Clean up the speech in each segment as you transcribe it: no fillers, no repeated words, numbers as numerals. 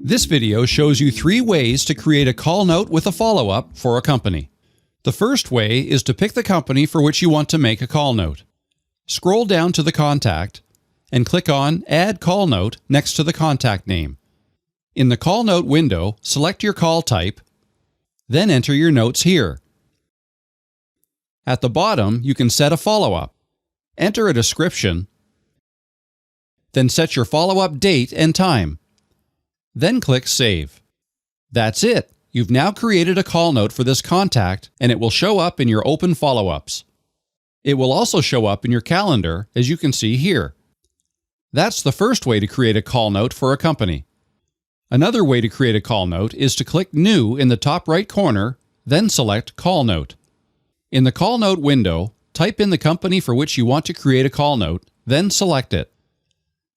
This video shows you 3 ways to create a call note with a follow-up for a company. The first way is to pick the company for which you want to make a call note. Scroll down to the contact and click on Add Call Note next to the contact name. In the Call Note window, select your call type, then enter your notes here. At the bottom, you can set a follow-up. Enter a description, then set your follow-up date and time. Then click Save. That's it! You've now created a call note for this contact, and it will show up in your open follow-ups. It will also show up in your calendar, as you can see here. That's the first way to create a call note for a company. Another way to create a call note is to click New in the top right corner, then select Call Note. In the Call Note window, type in the company for which you want to create a call note, then select it.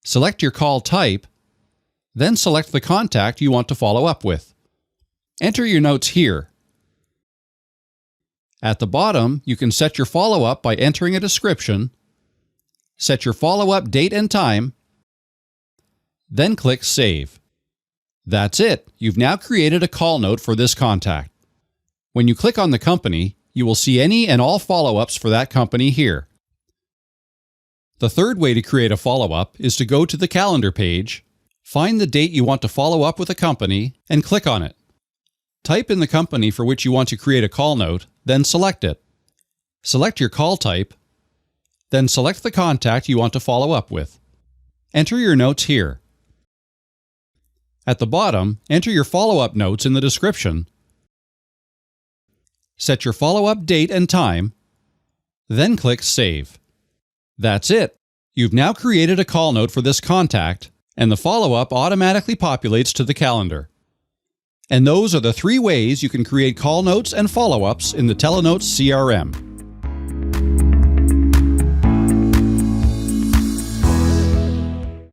Select your call type, then select the contact you want to follow up with. Enter your notes here. At the bottom, you can set your follow-up by entering a description, set your follow-up date and time, then click Save. That's it! You've now created a call note for this contact. When you click on the company, you will see any and all follow-ups for that company here. The third way to create a follow-up is to go to the calendar page, find the date you want to follow up with a company, and click on it. Type in the company for which you want to create a call note, then select it. Select your call type, then select the contact you want to follow up with. Enter your notes here. At the bottom, enter your follow-up notes in the description. Set your follow-up date and time, then click Save. That's it! You've now created a call note for this contact, and the follow-up automatically populates to the calendar. And those are the 3 ways you can create call notes and follow-ups in the Telenotes CRM.